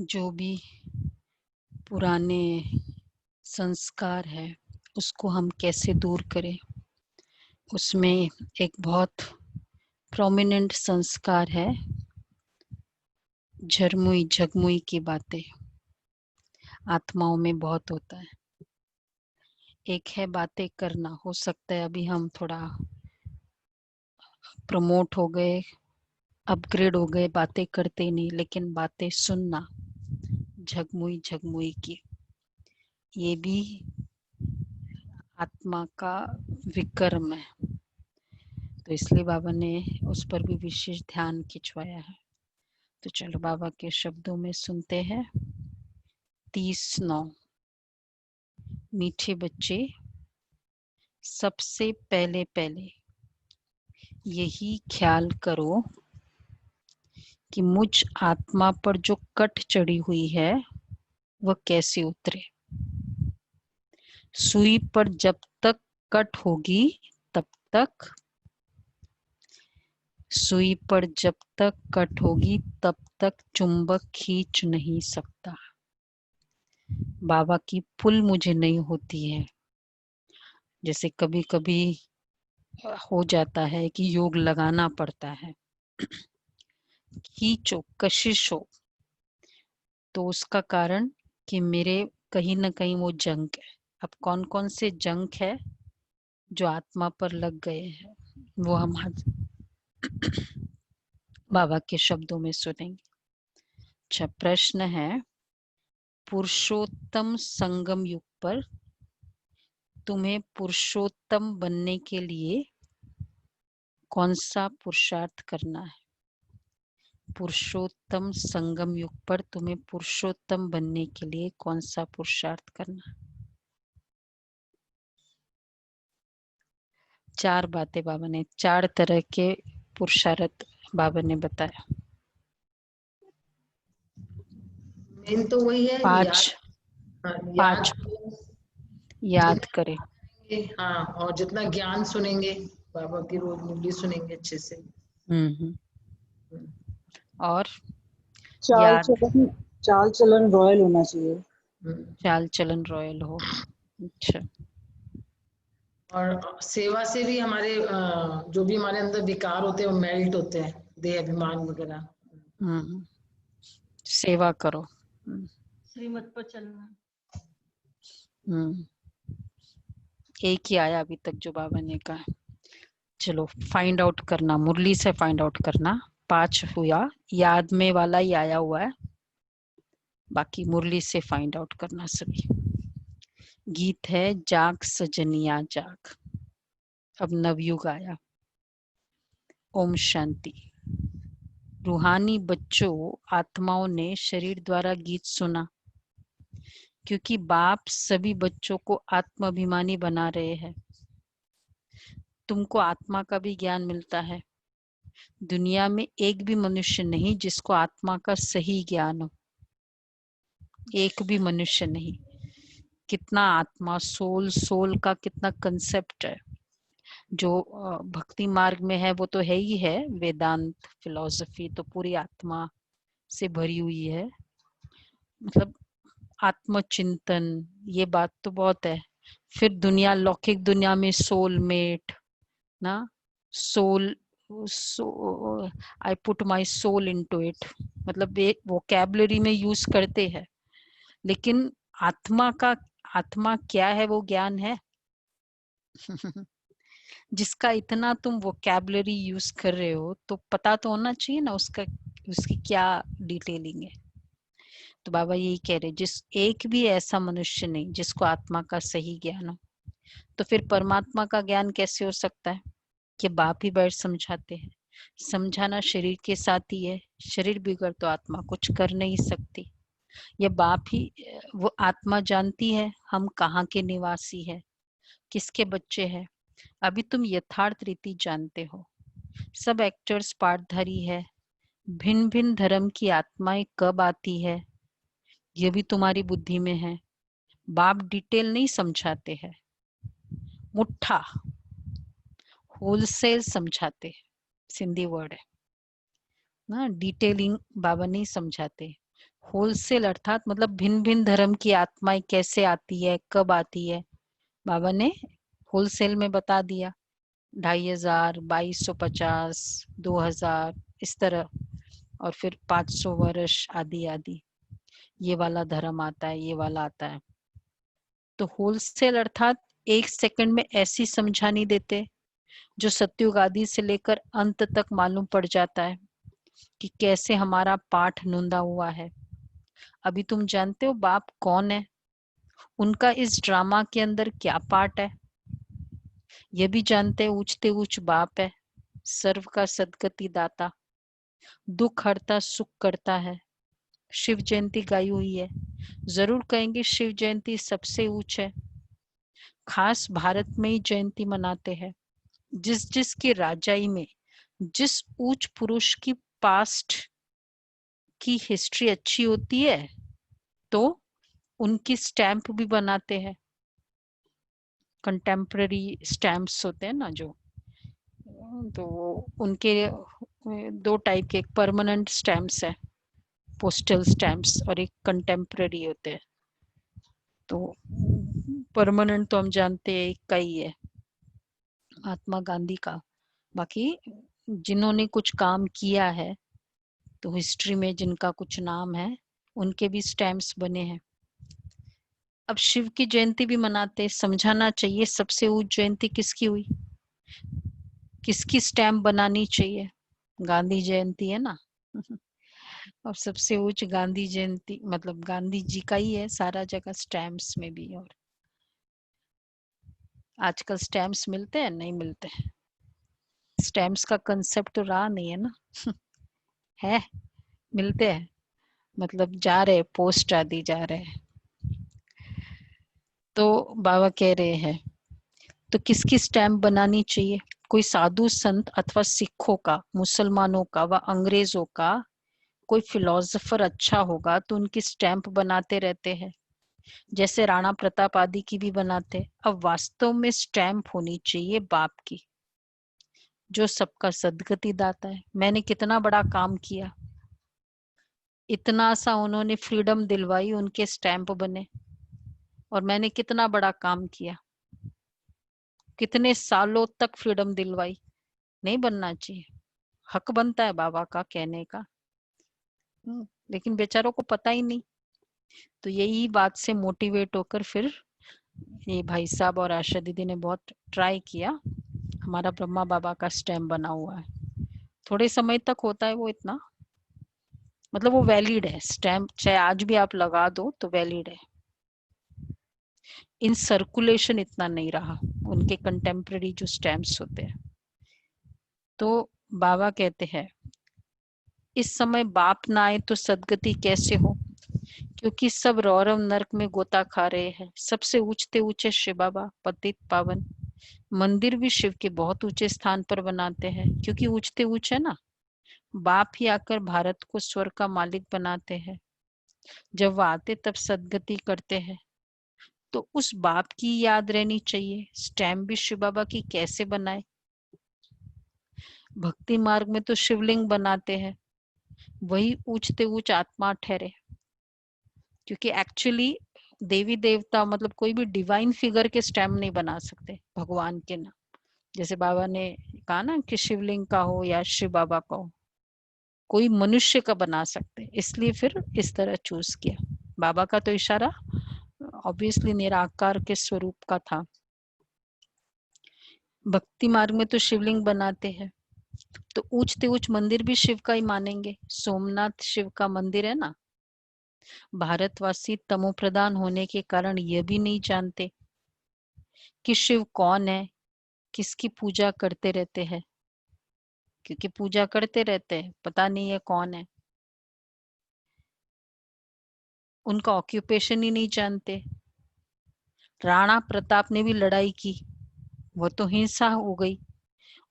जो भी पुराने संस्कार है उसको हम कैसे दूर करें। उसमें एक बहुत प्रोमिनेंट संस्कार है झरमुई झगमुई की बातें। आत्माओं में बहुत होता है। एक है बातें करना, हो सकता है अभी हम थोड़ा प्रमोट हो गए, अपग्रेड हो गए, बातें करते नहीं, लेकिन बातें सुनना झगमुई झगमुई की, ये भी आत्मा का विक्रम है। तो इसलिए बाबा ने उस पर भी विशेष ध्यान खिंचवाया है। तो चलो बाबा के शब्दों में सुनते हैं। 30:9। मीठे बच्चे, सबसे पहले यही ख्याल करो कि मुझ आत्मा पर जो कट चढ़ी हुई है वह कैसे उतरे। सुई पर जब तक कट होगी तब तक, सुई पर जब तक कट होगी तब तक चुंबक खींच नहीं सकता। बाबा की पुल मुझे नहीं होती है। जैसे कभी कभी हो जाता है कि योग लगाना पड़ता है, खींचो, कशिश हो, तो उसका कारण कि मेरे कहीं ना कहीं वो जंक है। अब कौन कौन से जंक है जो आत्मा पर लग गए हैं, वो हम आज बाबा के शब्दों में सुनेंगे। अच्छा, प्रश्न है, पुरुषोत्तम संगम युग पर तुम्हें पुरुषोत्तम बनने के लिए कौन सा पुरुषार्थ करना है। पुरुषोत्तम संगम युग पर तुम्हें पुरुषोत्तम बनने के लिए कौन सा पुरुषार्थ करना है। 4 बातें बाबा ने, 4 तरह के पुरुषार्थ बाबा ने बताया। मेन तो वही है, 5 याद याद करें। हाँ, और जितना ज्ञान सुनेंगे, बाबा की रोज मुरली सुनेंगे अच्छे से। और चाल याद, चलन रॉयल होना चाहिए। चाल चलन रॉयल हो। अच्छा, और सेवा से भी हमारे जो भी हमारे अंदर विकार होते हैं वो मेल्ट होते हैं, देह अभिमान वगैरह। सेवा करो। श्रीमत पर चलना। एक ही आया अभी तक जो बाबा ने कहा। चलो फाइंड आउट करना, मुरली से फाइंड आउट करना। 5 हुआ, याद में वाला ही आया हुआ है, बाकी मुरली से फाइंड आउट करना सभी। गीत है जाग सजनिया जाग। अब नवयुग आया। ओम शांति। रूहानी बच्चों, आत्माओं ने शरीर द्वारा गीत सुना, क्योंकि बाप सभी बच्चों को आत्माभिमानी बना रहे हैं। तुमको आत्मा का भी ज्ञान मिलता है। दुनिया में एक भी मनुष्य नहीं जिसको आत्मा का सही ज्ञान हो, एक भी मनुष्य नहीं। कितना आत्मा, सोल का कितना कंसेप्ट है। जो भक्ति मार्ग में है वो तो है ही है, वेदांत फिलॉसफी तो पूरी आत्मा से भरी हुई है। मतलब आत्मचिंतन, ये बात तो बहुत है। फिर दुनिया, लौकिक दुनिया में सोलमेट ना, soul, I put my soul into it, मतलब वोकैबुलरी में यूज करते हैं, लेकिन आत्मा क्या है वो ज्ञान है। जिसका इतना तुम वोकैबुलरी यूज कर रहे हो तो पता तो होना चाहिए ना उसकी क्या डिटेलिंग है। तो बाबा यही कह रहे, जिस एक भी ऐसा मनुष्य नहीं जिसको आत्मा का सही ज्ञान हो। तो फिर परमात्मा का ज्ञान कैसे हो सकता है कि बाप ही बैठ समझाते हैं। समझाना शरीर के साथ ही है, शरीर बिगड़ तो आत्मा कुछ कर नहीं सकती। ये बाप ही, वो आत्मा जानती है हम कहाँ के निवासी है, किसके बच्चे हैं। अभी तुम यथार्थ रीति जानते हो, सब एक्टर्स पार्टधारी है। भिन्न भिन्न धर्म की आत्माएं कब आती है ये भी तुम्हारी बुद्धि में है। बाप डिटेल नहीं समझाते हैं, मुट्ठा होलसेल समझाते हैं, सिंधी वर्ड है ना, डिटेलिंग बाबा नहीं समझाते। होलसेल अर्थात मतलब भिन्न भिन्न धर्म की आत्माएं कैसे आती है, कब आती है, बाबा ने होलसेल में बता दिया। 2500, 2250, 2000 इस तरह, और फिर 500 वर्ष आदि आदि, ये वाला धर्म आता है, ये वाला आता है। तो होलसेल अर्थात एक सेकंड में ऐसी समझा नहीं देते जो सत्युग आदि से लेकर अंत तक मालूम पड़ जाता है कि कैसे हमारा पाठ नोंदा हुआ है। अभी तुम जानते हो बाप कौन है, उनका इस ड्रामा के अंदर क्या पार्ट है, ये भी जानते हैं ऊंचते ऊंच बाप है, सर्व का सदगति दाता, दुख हरता सुख करता है। शिव जयंती गाई हुई है, जरूर कहेंगे शिव जयंती सबसे ऊंच है। खास भारत में ही जयंती मनाते हैं। जिस जिस की राजाई में जिस ऊंच पुरुष की पास्ट की हिस्ट्री अच्छी होती है तो उनकी स्टैंप भी बनाते हैं। कंटेम्पररी स्टैम्प्स होते हैं ना जो, तो उनके दो टाइप के, एक परमानेंट स्टैम्प्स है, पोस्टल स्टैम्प्स, और एक कंटेम्पररी होते हैं। तो परमानेंट तो हम जानते हैं एक का ही है, महात्मा गांधी का। बाकी जिन्होंने कुछ काम किया है तो हिस्ट्री में जिनका कुछ नाम है उनके भी स्टैम्प्स बने हैं। अब शिव की जयंती भी मनाते, समझाना चाहिए सबसे ऊंच जयंती किसकी हुई, किसकी स्टैम्प बनानी चाहिए। गांधी जयंती है ना और सबसे ऊंच गांधी जयंती मतलब गांधी जी का ही है सारा जगह स्टैम्प्स में भी। और आजकल स्टैम्प्स मिलते हैं, नहीं मिलते, स्टैम्प्स का कंसेप्ट तो रहा नहीं है ना है, मिलते हैं, मतलब जा रहे पोस्ट आदि जा रहे हैं। तो बाबा कह रहे हैं तो किसकी स्टैम्प बनानी चाहिए, कोई साधु संत अथवा सिखों का, मुसलमानों का व अंग्रेजों का कोई फिलोसोफर अच्छा होगा तो उनकी स्टैंप बनाते रहते हैं, जैसे राणा प्रताप आदि की भी बनाते। अब वास्तव में स्टैंप होनी चाहिए बाप की, जो सबका सदगति दाता है। मैंने कितना बड़ा काम किया, इतना सा उन्होंने फ्रीडम दिलवाई, उनके स्टैंप बने। और मैंने कितना बड़ा काम किया, कितने सालों तक फ्रीडम दिलवाई, नहीं बनना चाहिए, हक बनता है बाबा का कहने का। लेकिन बेचारों को पता ही नहीं। तो यही बात से मोटिवेट होकर फिर ये भाई साहब और आशा दीदी ने बहुत ट्राई किया, हमारा ब्रह्मा बाबा का स्टैम्प बना हुआ है। थोड़े समय तक होता है वो, इतना मतलब वो वैलिड है स्टैम्प, चाहे आज भी आप लगा दो तो वैलिड है। इन सर्कुलेशन इतना नहीं रहा उनके कंटेम्पररी जो स्टैम्प्स होते हैं। तो बाबा कहते हैं इस समय बाप ना आए तो सदगति कैसे हो, क्योंकि सब रौरव नरक में गोता खा रहे हैं। सबसे ऊंचते ऊंचे शिव बाबा पतित पावन, मंदिर भी शिव के बहुत ऊंचे स्थान पर बनाते हैं, क्योंकि ऊंचते ऊंचे ना, बाप ही आकर भारत को स्वर्ग का मालिक बनाते हैं। जब वो आते तब सदगति करते हैं, तो उस बाप की याद रहनी चाहिए। स्टैम्प भी शिव बाबा की कैसे बनाए, भक्ति मार्ग में तो शिवलिंग बनाते हैं, वही ऊंचते ऊंच आत्मा ठहरे। क्योंकि एक्चुअली देवी देवता मतलब कोई भी डिवाइन फिगर के स्टैम्प नहीं बना सकते भगवान के ना, जैसे बाबा ने कहा ना कि शिवलिंग का हो या शिव बाबा का हो, कोई मनुष्य का बना सकते, इसलिए फिर इस तरह चूज किया। बाबा का तो इशारा ऑब्वियसली निराकार के स्वरूप का था। भक्ति मार्ग में तो शिवलिंग बनाते हैं, तो ऊंचते ऊंच मंदिर भी शिव का ही मानेंगे। सोमनाथ शिव का मंदिर है ना। भारतवासी तमो प्रधान होने के कारण यह भी नहीं जानते कि शिव कौन है, किसकी पूजा करते रहते हैं, क्योंकि पूजा करते रहते हैं, पता नहीं है कौन है, उनका ऑक्यूपेशन ही नहीं जानते। राणा प्रताप ने भी लड़ाई की, वो तो हिंसा हो गई।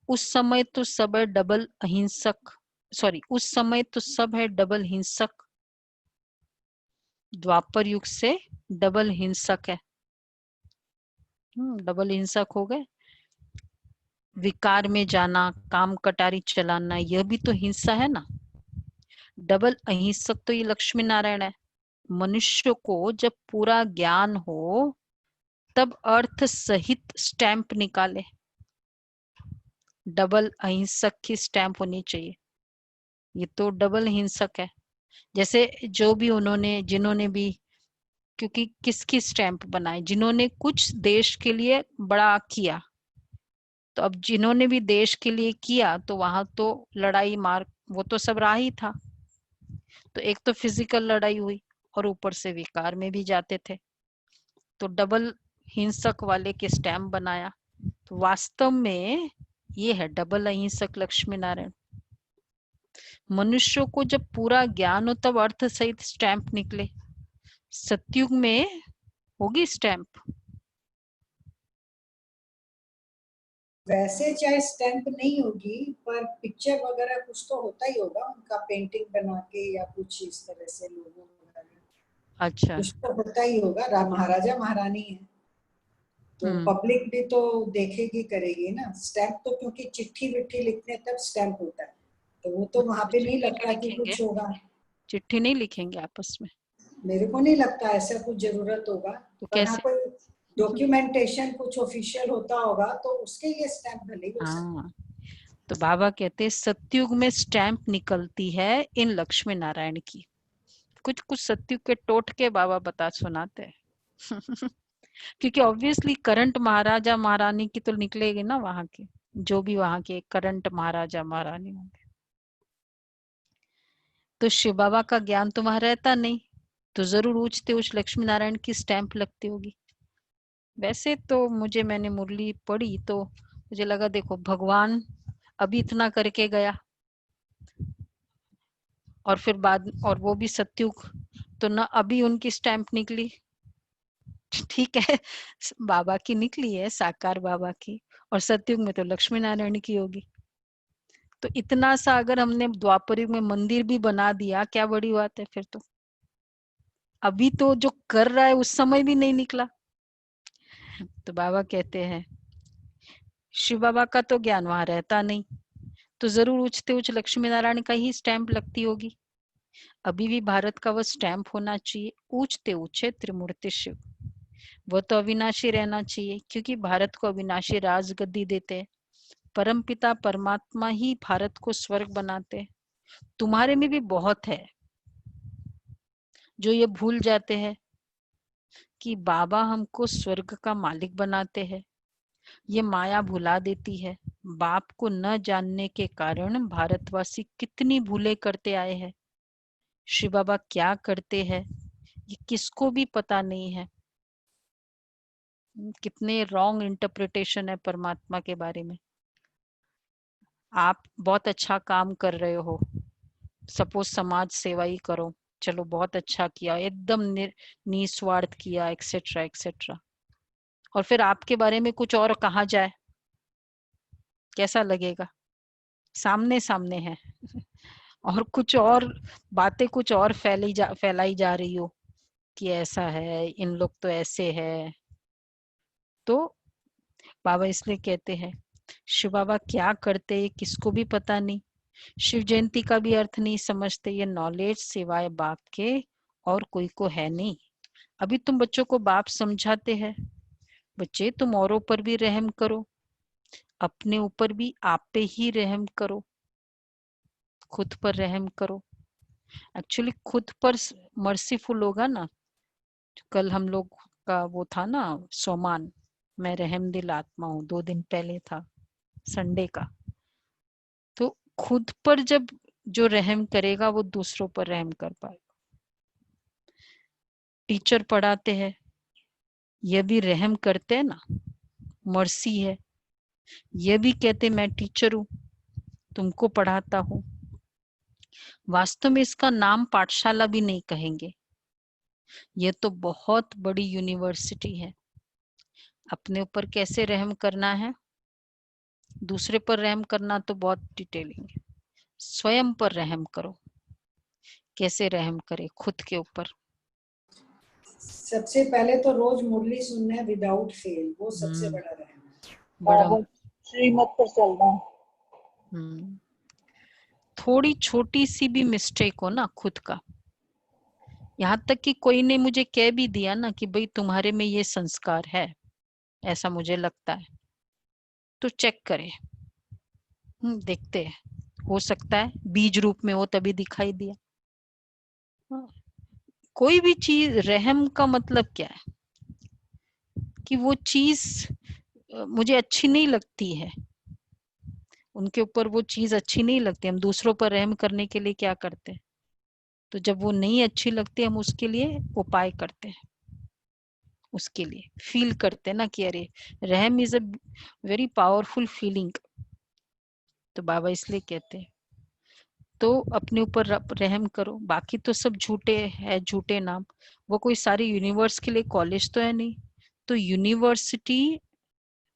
उस समय तो सब है डबल अहिंसक, सॉरी उस समय तो सब है डबल हिंसक, द्वापर युग से डबल हिंसक है। डबल हिंसक हो गए। विकार में जाना, काम कटारी चलाना, यह भी तो हिंसा है ना। डबल अहिंसक तो ये लक्ष्मी नारायण है। मनुष्य को जब पूरा ज्ञान हो तब अर्थ सहित स्टैंप निकाले। डबल अहिंसक की स्टैंप होनी चाहिए। ये तो डबल हिंसक है। जैसे जो भी उन्होंने जिन्होंने भी, क्योंकि किसकी स्टैंप बनाए, जिन्होंने कुछ देश के लिए बड़ा किया, तो अब जिन्होंने भी देश के लिए किया तो वहां तो लड़ाई मार वो तो सब रहा ही था। तो एक तो फिजिकल लड़ाई हुई और ऊपर से विकार में भी जाते थे, तो डबल हिंसक वाले के स्टैंप बनाया। तो वास्तव में ये है डबल अहिंसक लक्ष्मी नारायण। मनुष्यों को जब पूरा ज्ञान हो तब अर्थ सहित स्टैंप निकले। सतयुग में होगी स्टैंप। वैसे चाहे स्टैंप नहीं होगी पर पिक्चर वगैरह कुछ तो होता ही होगा उनका, पेंटिंग बना के या कुछ इस तरह से लोगों वगैरह। अच्छा। कुछ तो होता ही होगा। महाराजा महारानी है तो पब्लिक भी तो देखेगी करेगी ना। स्टैंप तो क्योंकि चिट्ठी विट्ठी लिखते हैं तब स्टैंप होता है, तो वो तो वहां पे नहीं लगता कि कुछ होगा। चिट्ठी नहीं लिखेंगे आपस में? मेरे को नहीं लगता ऐसा कुछ जरूरत होगा। तो पर हाँ कैसे? कोई डॉक्यूमेंटेशन कुछ ऑफिशियल होता होगा तो उसके लिए स्टैंप भले ही हो सकता है। हाँ, तो बाबा कहते हैं सतयुग में स्टैंप निकलती है इन लक्ष्मी नारायण की। कुछ कुछ सतयुग के टोटके बाबा बता सुनाते हैं। क्योंकि ऑब्वियसली करंट महाराजा महारानी की तो निकलेगी ना, वहां के जो भी वहां के करंट महाराजा महारानी होंगे। तो शिव बाबा का ज्ञान तो वहां रहता नहीं, तो जरूर ऊंचते ऊंच लक्ष्मी नारायण की स्टैंप लगती होगी। वैसे तो मैंने मुरली पढ़ी तो मुझे लगा देखो भगवान अभी इतना करके गया और फिर बाद, और वो भी सतयुग, तो ना अभी उनकी स्टैंप निकली। ठीक है, बाबा की निकली है, साकार बाबा की, और सतयुग में तो लक्ष्मी नारायण की होगी। तो इतना सा अगर हमने द्वापर युग में मंदिर भी बना दिया, क्या बड़ी बात है फिर तो। अभी तो जो कर रहा है उस समय भी नहीं निकला। तो बाबा कहते हैं शिव बाबा का तो ज्ञान वहां रहता नहीं, तो जरूर उच्चते उच्च लक्ष्मी नारायण का ही स्टैंप लगती होगी। अभी भी भारत का वो स्टैंप होना चाहिए, ऊंचते ऊंचे त्रिमूर्ति शिव। वो तो अविनाशी रहना चाहिए, क्योंकि भारत को अविनाशी राजगद्दी देते, परमपिता परमात्मा ही भारत को स्वर्ग बनाते। तुम्हारे में भी बहुत है जो ये भूल जाते हैं कि बाबा हमको स्वर्ग का मालिक बनाते हैं। ये माया भुला देती है। बाप को न जानने के कारण भारतवासी कितनी भूलें करते आए हैं। शिव बाबा क्या करते हैं ये किसको भी पता नहीं है। कितने रॉन्ग इंटरप्रिटेशन है परमात्मा के बारे में। आप बहुत अच्छा काम कर रहे हो, सपोज समाज सेवा ही करो, चलो बहुत अच्छा किया, एकदम निस्वार्थ किया, एक्सेट्रा एक्सेट्रा, और फिर आपके बारे में कुछ और कहा जाए, कैसा लगेगा? सामने सामने है और कुछ और बातें कुछ और फैलाई जा रही हो कि ऐसा है, इन लोग तो ऐसे है। तो बाबा इसलिए कहते हैं शिव बाबा क्या करते ये किसको भी पता नहीं। शिव जयंती का भी अर्थ नहीं समझते। ये नॉलेज सिवाय बाप के और कोई को है नहीं। अभी तुम बच्चों को बाप समझाते हैं, बच्चे तुम औरों पर भी रहम करो, अपने ऊपर भी आप पे ही रहम करो, खुद पर रहम करो। एक्चुअली खुद पर मर्सीफुल होगा ना। कल हम लोग का वो था ना सोमान, मैं रहम दिल आत्मा हूँ, 2 दिन पहले था संडे का। तो खुद पर जब जो रहम करेगा वो दूसरों पर रहम कर पाएगा। टीचर पढ़ाते हैं, ये भी रहम करते हैं ना, मर्सी है। ये भी कहते मैं टीचर हूँ, तुमको पढ़ाता हूँ। वास्तव में इसका नाम पाठशाला भी नहीं कहेंगे, ये तो बहुत बड़ी यूनिवर्सिटी है। अपने ऊपर कैसे रहम करना है, दूसरे पर रहम करना तो बहुत डिटेलिंग है। स्वयं पर रहम करो। कैसे रहम करे खुद के ऊपर? सबसे पहले तो रोज मुरली सुनना है विदाउट फेल, वो सबसे बड़ा रहम है। बड़ा बाबा श्रीमत पर चलना। थोड़ी छोटी सी भी मिस्टेक हो ना खुद का, यहाँ तक कि कोई ने मुझे कह भी दिया ना कि भाई तुम्हारे में ये संस्कार है, ऐसा मुझे लगता है, तो चेक करें, देखते हैं, हो सकता है बीज रूप में हो तभी दिखाई दिया। कोई भी चीज, रहम का मतलब क्या है कि वो चीज मुझे अच्छी नहीं लगती है, उनके ऊपर वो चीज अच्छी नहीं लगती, हम दूसरों पर रहम करने के लिए क्या करते हैं, तो जब वो नहीं अच्छी लगती हम उसके लिए उपाय करते हैं, उसके लिए फील करते हैं ना कि अरे रहम is a very powerful feeling, तो बाबा इसलिए कहते हैं तो अपने ऊपर रहम करो। बाकी तो सब झूठे है, झूठे नाम, वो कोई सारी यूनिवर्स के लिए कॉलेज तो है नहीं, तो यूनिवर्सिटी,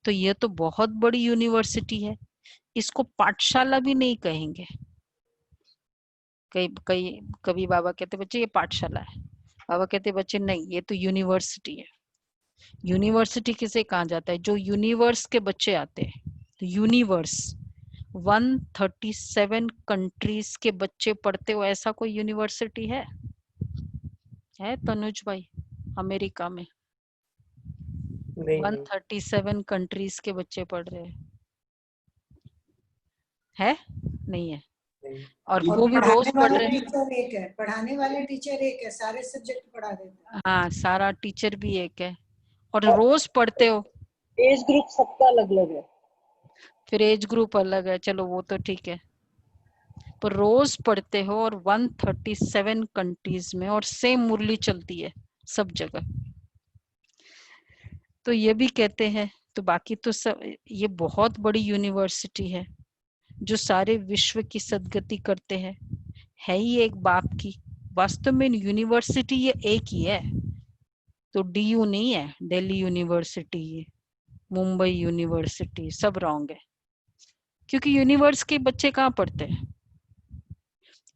तो ये तो बहुत बड़ी यूनिवर्सिटी है, इसको पाठशाला भी नहीं कहेंगे। कई कभी बाबा कहते बच्चे ये पाठशाला है, बाबा कहते बच्चे नहीं ये तो यूनिवर्सिटी है। यूनिवर्सिटी किसे कहा जाता है, जो यूनिवर्स के बच्चे आते हैं, तो यूनिवर्स 137 कंट्रीज के बच्चे पढ़ते हो, ऐसा कोई यूनिवर्सिटी है तनुज भाई अमेरिका में? नहीं 137 कंट्रीज के बच्चे पढ़ रहे है? नहीं है। नहीं। और और वो भी रोज पढ़ाने पढ़ वाला रहे हैं। टीचर एक है, पढ़ाने वाले टीचर एक है, सारे सब्जेक्ट पढ़ा देते हैं। हाँ, सारा टीचर भी एक है और रोज पढ़ते हो। एज ग्रुप सबका अलग अलग है। फिर एज ग्रुप अलग है, चलो वो तो ठीक है, पर रोज पढ़ते हो और 137 कंट्रीज में, और सेम मुरली चलती है सब जगह, तो ये भी कहते हैं। तो बाकी तो सब, ये बहुत बड़ी यूनिवर्सिटी है जो सारे विश्व की सदगति करते हैं, है ही एक बाप की। वास्तव में यूनिवर्सिटी ये एक ही है, तो डीयू नहीं है, दिल्ली यूनिवर्सिटी, ये मुंबई यूनिवर्सिटी, सब रॉन्ग है, क्योंकि यूनिवर्स के बच्चे कहाँ पढ़ते हैं?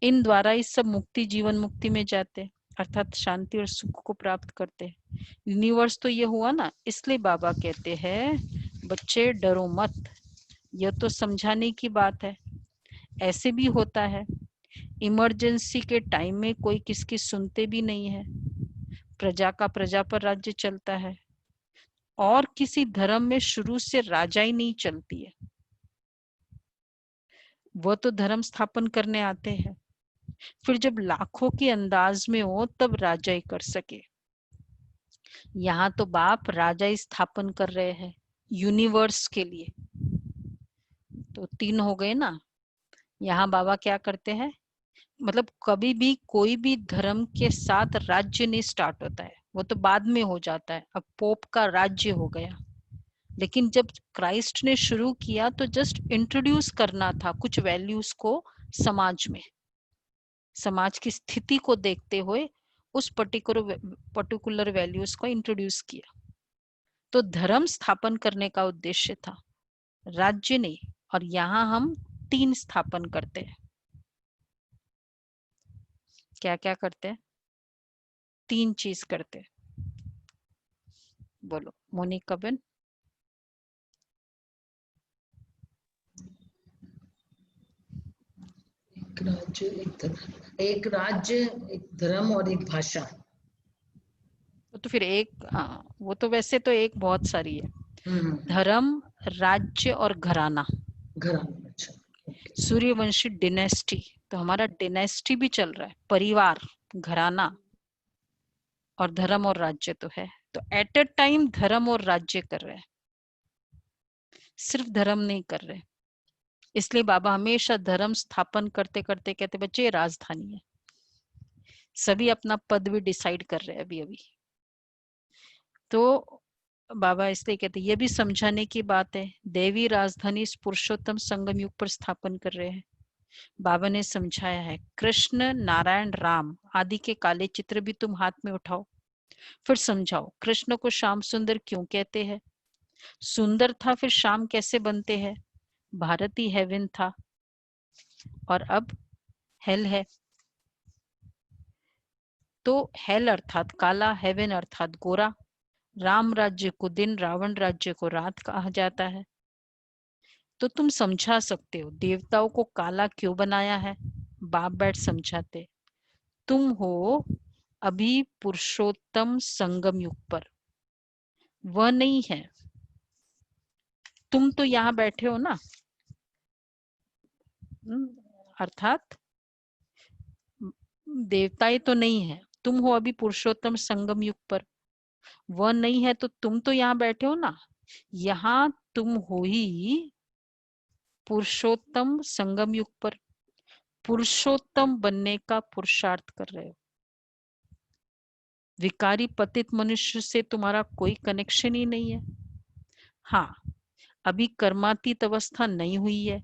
इन द्वारा इस सब मुक्ति, जीवन मुक्ति में जाते हैं, अर्थात शांति और सुख को प्राप्त करते हैं। यूनिवर्स तो ये हुआ ना, इसलिए बाबा कहते हैं बच्चे डरो मत, यह तो समझाने की बात है। ऐसे भी होता है, इमरजेंसी के टाइम में कोई किसकी सुनते भी नहीं है, प्रजा का प्रजा पर राज्य चलता है, और किसी धर्म में शुरू से राजा ही नहीं चलती है, वो तो धर्म स्थापन करने आते हैं, फिर जब लाखों के अंदाज में हो तब राजा ही कर सके। यहाँ तो बाप राजा ही स्थापन कर रहे हैं यूनिवर्स के लिए, तो 3 हो गए ना। यहाँ बाबा क्या करते हैं, मतलब कभी भी कोई भी धर्म के साथ राज्य नहीं स्टार्ट होता है, वो तो बाद में हो जाता है। अब पोप का राज्य हो गया, लेकिन जब क्राइस्ट ने शुरू किया तो जस्ट इंट्रोड्यूस करना था कुछ वैल्यूज को समाज में, समाज की स्थिति को देखते हुए उस पर्टिकुलर वैल्यूज को इंट्रोड्यूस किया। तो धर्म स्थापन करने का उद्देश्य था, राज्य नहीं। और यहाँ हम 3 स्थापन करते हैं। क्या क्या करते हैं? 3 चीज करते हैं, बोलो मोनिका बेन। एक राज्य, एक राज्य, एक धर्म और एक भाषा। तो फिर एक, वो तो वैसे तो एक बहुत सारी है, हम्म, धर्म, राज्य और घराना, घराना। अच्छा, सूर्यवंशी डिनेस्टी, तो हमारा डिनेस्टी भी चल रहा है, परिवार, घराना और धर्म और राज्य तो है। तो एट अ टाइम धर्म और राज्य कर रहे हैं, सिर्फ धर्म नहीं कर रहे। इसलिए बाबा हमेशा धर्म स्थापन करते करते कहते बच्चे ये राजधानी है, सभी अपना पद भी डिसाइड कर रहे हैं अभी अभी। तो बाबा इसलिए कहते ये भी समझाने की बात है, देवी राजधानी इस पुरुषोत्तम संगम युग पर स्थापन कर रहे हैं। बाबा ने समझाया है, कृष्ण, नारायण, राम आदि के काले चित्र भी तुम हाथ में उठाओ, फिर समझाओ कृष्ण को श्याम सुंदर क्यों कहते हैं, सुंदर था फिर श्याम कैसे बनते हैं, भारत ही हेवन था और अब हेल है। तो हेल अर्थात काला, हेवन अर्थात गोरा। राम राज्य को दिन, रावण राज्य को रात कहा जाता है। तो तुम समझा सकते हो देवताओं को काला क्यों बनाया है, बाप बैठ समझाते। तुम हो अभी पुरुषोत्तम संगम युग पर, वह नहीं है। तुम तो यहाँ बैठे हो ना, अर्थात देवताएं तो नहीं है, तुम हो अभी पुरुषोत्तम संगम युग पर, वह नहीं है। तो तुम तो यहाँ बैठे हो ना, यहाँ तुम हो ही पुरुषोत्तम संगम युग पर, पुरुषोत्तम बनने का पुरुषार्थ कर रहे हो। विकारी पतित मनुष्य से तुम्हारा कोई कनेक्शन ही नहीं है। हाँ, अभी कर्मातीत अवस्था नहीं हुई है,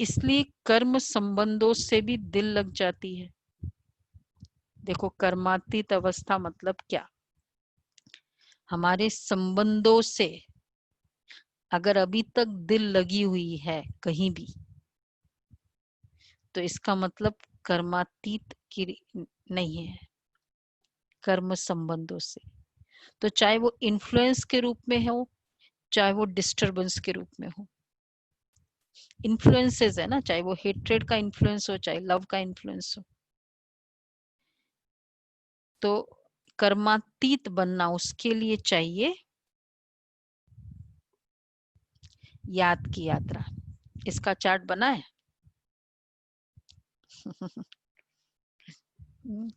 इसलिए कर्म संबंधों से भी दिल लग जाती है। देखो, कर्मातीत अवस्था मतलब क्या, हमारे संबंधों से अगर अभी तक दिल लगी हुई है कहीं भी, तो इसका मतलब कर्मातीत की नहीं है, कर्म संबंधों से। तो चाहे वो इन्फ्लुएंस के रूप में हो, चाहे वो डिस्टरबेंस के रूप में हो। इन्फ्लुएंसेस है ना, चाहे वो हेट्रेड का इन्फ्लुएंस हो, चाहे लव का इन्फ्लुएंस हो। तो कर्मातीत बनना, उसके लिए चाहिए याद की यात्रा। इसका चार्ट बना है?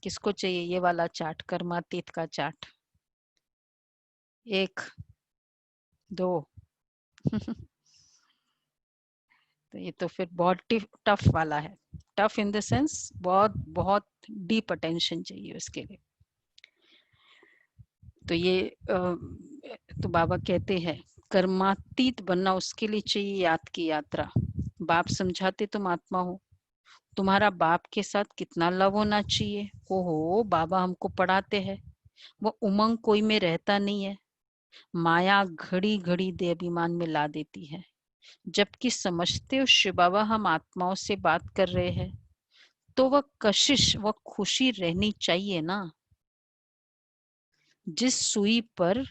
किसको चाहिए ये वाला चार्ट, कर्मातीत का चार्ट? 1 2 तो ये तो फिर बहुत टफ वाला है। टफ इन द सेंस बहुत बहुत डीप अटेंशन चाहिए उसके लिए। तो ये तो बाबा कहते हैं कर्मातीत बनना, उसके लिए चाहिए याद की यात्रा। बाप समझाते तुम आत्मा हो, तुम्हारा बाप के साथ कितना लव होना चाहिए। ओहो, बाबा हमको पढ़ाते हैं, वो उमंग कोई में रहता नहीं है, माया घड़ी घड़ी दे अभिमान में ला देती है। जबकि समझते हो शिव बाबा हम आत्माओं से बात कर रहे हैं, तो वह कशिश, वह खुशी रहनी चाहिए ना। जिस सुई पर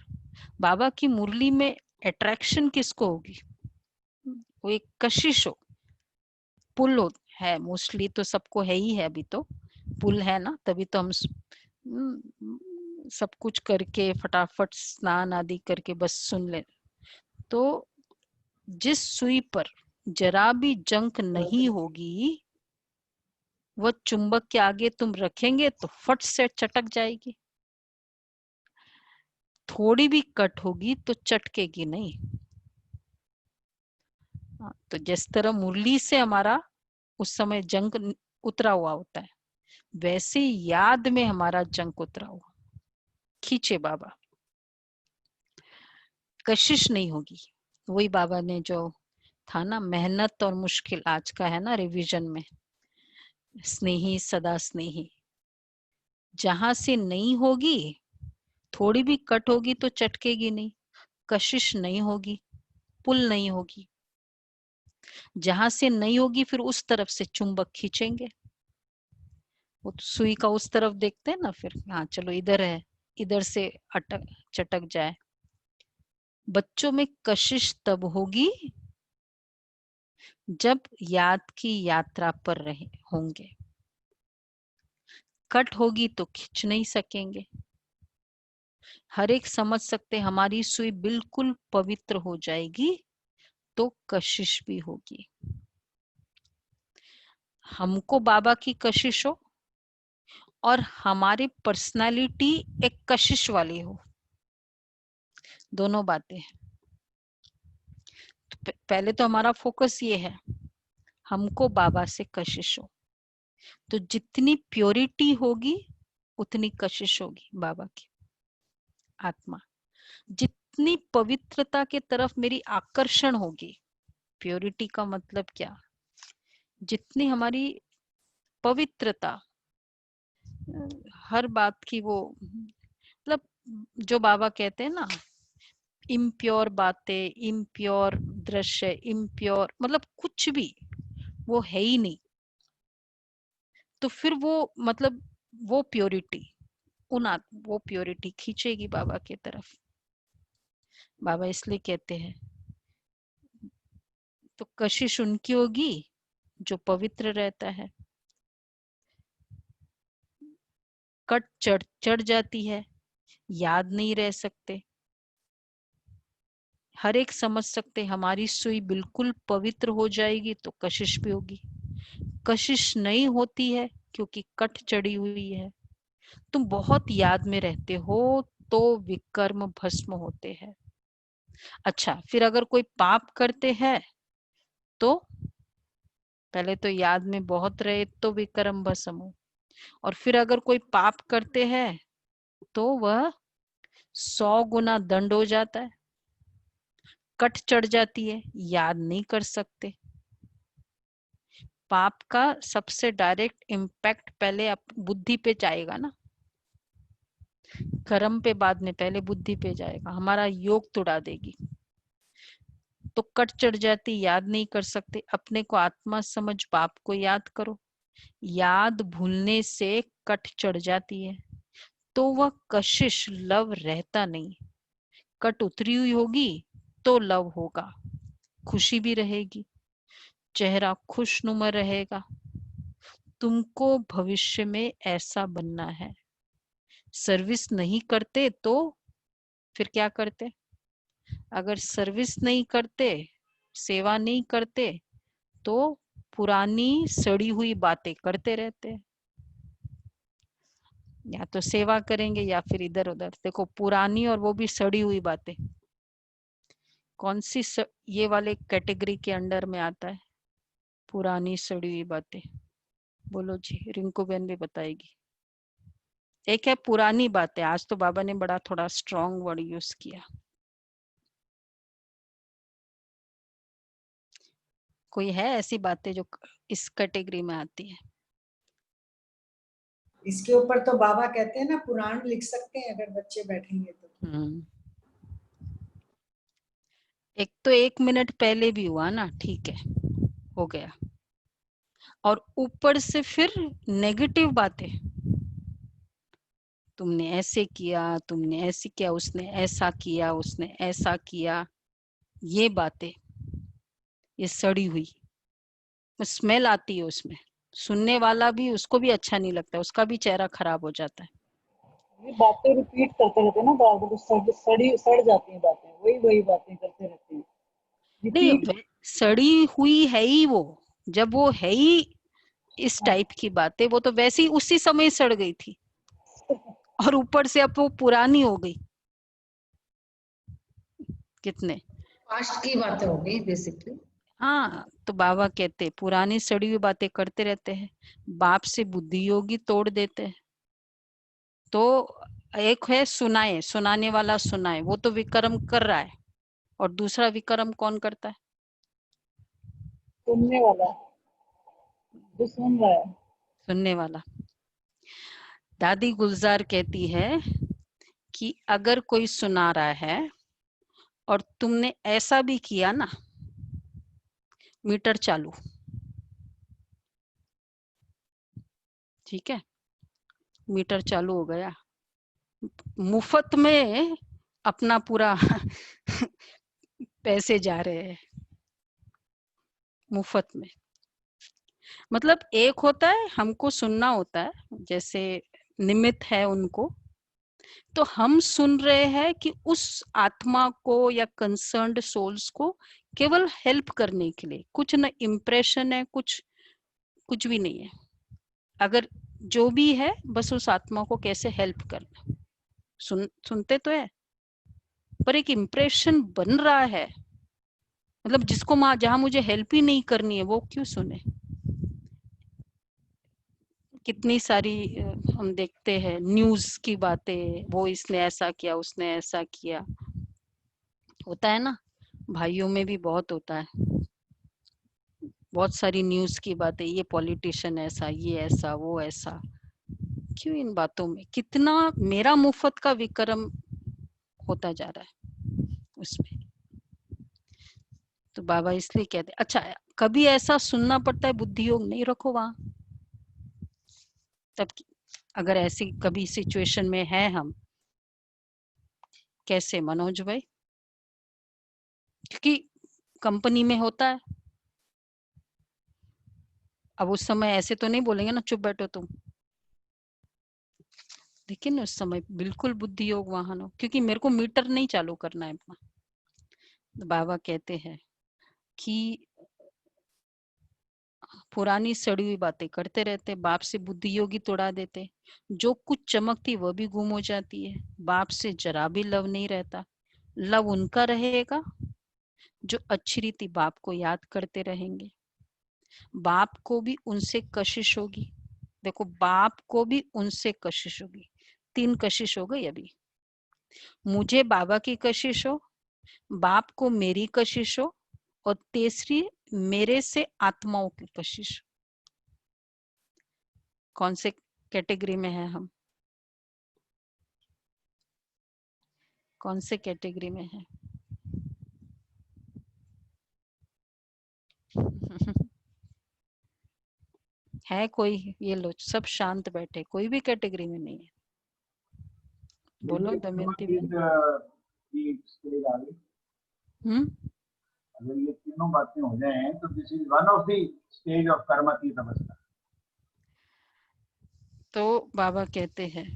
बाबा की मुरली में अट्रैक्शन किसको होगी, वो एक कशिश हो, पुल हो, है मोस्टली तो सबको है ही है। अभी तो पुल है ना, तभी तो हम सब कुछ करके फटाफट स्नान आदि करके बस सुन ले। तो जिस सुई पर जरा भी जंक नहीं होगी, वह चुंबक के आगे तुम रखेंगे तो फट से चटक जाएगी। थोड़ी भी कट होगी तो चटकेगी नहीं। तो जिस तरह मुरली से हमारा उस समय जंक उतरा हुआ होता है, वैसे याद में हमारा जंक उतरा हुआ। खींचे बाबा, कशिश नहीं होगी। वही बाबा ने जो था ना, मेहनत और मुश्किल आज का है ना रिवीजन में, स्नेही सदा स्नेही, जहां से नहीं होगी, थोड़ी भी कट होगी तो चटकेगी नहीं, कशिश नहीं होगी, पुल नहीं होगी। जहां से नहीं होगी फिर उस तरफ से चुंबक खींचेंगे। वो तो सुई का उस तरफ देखते हैं ना, फिर हाँ चलो इधर है, इधर से अटक चटक जाए। बच्चों में कशिश तब होगी जब याद की यात्रा पर रहे होंगे। कट होगी तो खींच नहीं सकेंगे। हर एक समझ सकते हमारी सुई बिल्कुल पवित्र हो जाएगी तो कशिश भी होगी। हमको बाबा की कशिश हो और हमारी पर्सनालिटी एक कशिश वाली हो, दोनों बातें। तो पहले तो हमारा फोकस ये है हमको बाबा से कशिश हो, तो जितनी प्योरिटी होगी उतनी कशिश होगी बाबा की आत्मा। जितनी पवित्रता के तरफ मेरी आकर्षण होगी, प्योरिटी का मतलब क्या, जितनी हमारी पवित्रता, हर बात की वो मतलब जो बाबा कहते हैं ना, इम्प्योर बातें, इम्प्योर दृश्य, इम्प्योर मतलब कुछ भी वो है ही नहीं। तो फिर वो मतलब वो प्योरिटी, वो प्योरिटी खींचेगी बाबा की तरफ। बाबा इसलिए कहते हैं तो कशिश उनकी होगी जो पवित्र रहता है। कट चढ़ जाती है, याद नहीं रह सकते। हर एक समझ सकते हमारी सुई बिल्कुल पवित्र हो जाएगी तो कशिश भी होगी। कशिश नहीं होती है क्योंकि कट चढ़ी हुई है। तुम बहुत याद में रहते हो तो विकर्म भस्म होते हैं। अच्छा, फिर अगर कोई पाप करते हैं तो पहले तो याद में बहुत रहे तो विकर्म भस्म हो, और फिर अगर कोई पाप करते हैं तो वह 100 गुना दंड हो जाता है। कट चढ़ जाती है, याद नहीं कर सकते। पाप का सबसे डायरेक्ट इम्पैक्ट पहले बुद्धि पे जाएगा ना, कर्म पे बाद में, पहले बुद्धि पे जाएगा, हमारा योग तोड़ा देगी। तो कट चढ़ जाती, याद नहीं कर सकते। अपने को आत्मा समझ, पाप को याद करो। याद भूलने से कट चढ़ जाती है तो वह कशिश लव रहता नहीं। कट उतरी हुई होगी तो लव होगा, खुशी भी रहेगी, चेहरा खुशनुमा रहेगा। तुमको भविष्य में ऐसा बनना है। सर्विस नहीं करते तो फिर क्या करते? अगर सर्विस नहीं करते, सेवा नहीं करते, तो पुरानी सड़ी हुई बातें करते रहते हैं। या तो सेवा करेंगे या फिर इधर उधर। देखो, पुरानी और वो भी सड़ी हुई बातें, कौन सी ये वाले कैटेगरी के अंडर में आता है? पुरानी सड़ी हुई बातें। बोलो जी, रिंकू बहन भी बताएगी। एक है पुरानी बातें, आज तो बाबा ने बड़ा थोड़ा स्ट्रॉन्ग वर्ड यूज किया। कोई है ऐसी बातें जो इस कैटेगरी में आती है? इसके ऊपर तो बाबा कहते हैं ना, पुराण लिख सकते हैं अगर बच्चे बैठेंगे तो। एक तो 1 मिनट पहले भी हुआ ना, ठीक है, हो गया। और ऊपर से फिर नेगेटिव बातें, तुमने ऐसे किया, तुमने ऐसे किया, उसने ऐसा किया, उसने ऐसा किया, ये बातें, ये सड़ी हुई स्मेल आती है उसमें। सुनने वाला भी, उसको भी अच्छा नहीं लगता, उसका भी चेहरा खराब हो जाता है। ये बातें रिपीट करते रहते हैं ना, बार बार सड़ जाती हैं बातें, वही बातें करते रहते हैं। नहीं, सड़ी हुई है ही वो, जब वो है ही इस टाइप की बातें, वो तो वैसे ही उसी समय सड़ गई थी, और ऊपर से अब वो पुरानी हो गई। कितने पास्ट की बातें हो गई बेसिकली। हाँ, तो बाबा कहते पुरानी सड़ी हुई बातें करते रहते हैं, बाप से बुद्धि योगी तोड़ देते हैं। तो एक है सुनाए, सुनाने वाला सुनाए, वो तो विक्रम कर रहा है, और दूसरा विक्रम कौन करता है? सुनने वाला, जो सुन रहा है। सुनने वाला। दादी गुलजार कहती है कि अगर कोई सुना रहा है और तुमने ऐसा भी किया ना, मीटर चालू, ठीक है, मीटर चालू हो गया, मुफ्त में अपना पूरा पैसे जा रहे हैं, मुफ्त में। मतलब एक होता है हमको सुनना होता है, जैसे निमित्त है उनको, तो हम सुन रहे हैं कि उस आत्मा को या कंसर्न्ड सोल्स को केवल हेल्प करने के लिए, कुछ न इम्प्रेशन है, कुछ भी नहीं है। अगर जो भी है, बस उस आत्मा को कैसे हेल्प करना, सुनते तो है, पर एक इम्प्रेशन बन रहा है। मतलब जिसको जहां मुझे हेल्प ही नहीं करनी है, वो क्यों सुने? कितनी सारी हम देखते हैं न्यूज की बातें, वो इसने ऐसा किया, उसने ऐसा किया, होता है ना, भाइयों में भी बहुत होता है, बहुत सारी न्यूज की बातें, ये पॉलिटिशियन ऐसा, ये ऐसा, वो ऐसा। क्यों इन बातों में कितना मेरा मुफ्त का विक्रम होता जा रहा है उसमें? तो बाबा इसलिए कहते, अच्छा कभी ऐसा सुनना पड़ता है, बुद्धि योग नहीं रखो वहां, तब अगर ऐसी कभी सिचुएशन में है हम, कैसे मनोज भाई? क्योंकि कंपनी में होता है, अब उस समय ऐसे तो नहीं बोलेंगे ना चुप बैठो तुम, लेकिन उस समय बिल्कुल बुद्धि योग वाहन हो, क्योंकि मेरे को मीटर नहीं चालू करना है अपना। तो बाबा कहते हैं कि पुरानी सड़ी हुई बातें करते रहते, बाप से बुद्धि योगी तोड़ा देते, जो कुछ चमक थी वह भी गुम हो जाती है, बाप से जरा भी लव नहीं रहता। लव उनका रहेगा जो अच्छी रीति बाप को याद करते रहेंगे। बाप को भी उनसे कशिश होगी, देखो बाप को भी उनसे कशिश होगी, 3 कशिश हो गई अभी। मुझे बाबा की कशिश हो, बाप को मेरी कशिश हो, और तीसरी मेरे से आत्माओं की कशिश। कौन से कैटेगरी में है हम, कौन से कैटेगरी में है? है कोई? ये लो सब शांत बैठे, कोई भी कैटेगरी में नहीं है। बोलो दमयंती बहन। अगर ये तीनों बातें हो जाएं तो this is one of the stage of कर्मातीत अवस्था। तो बाबा कहते हैं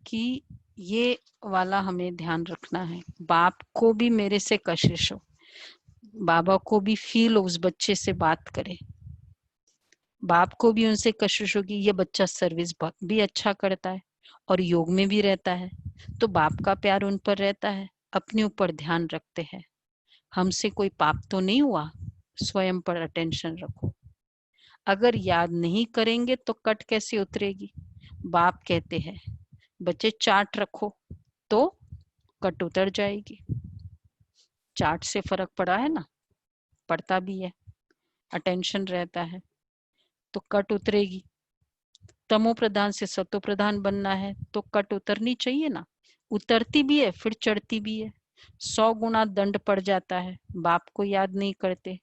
कि ये वाला हमें ध्यान रखना है, बाप को भी मेरे से कशिश हो, बाबा को भी फील हो उस बच्चे से बात करे, बाप को भी उनसे कशिश होगी ये बच्चा सर्विस भी अच्छा करता है और योग में भी रहता है, तो बाप का प्यार उन पर रहता है, अपने ऊपर ध्यान रखते हैं, हमसे कोई पाप तो नहीं हुआ, स्वयं पर अटेंशन रखो। अगर याद नहीं करेंगे तो कट कैसे उतरेगी? बाप कहते हैं बच्चे चार्ट रखो तो कट उतर जाएगी। चार्ट से फर्क पड़ा है ना, पड़ता भी है, अटेंशन रहता है तो कट उतरेगी। तमो प्रधान से सतो प्रधान बनना है तो कट उतरनी चाहिए ना, उतरती भी है फिर चढ़ती भी है। 100 गुना दंड पड़ जाता है, बाप को याद नहीं करते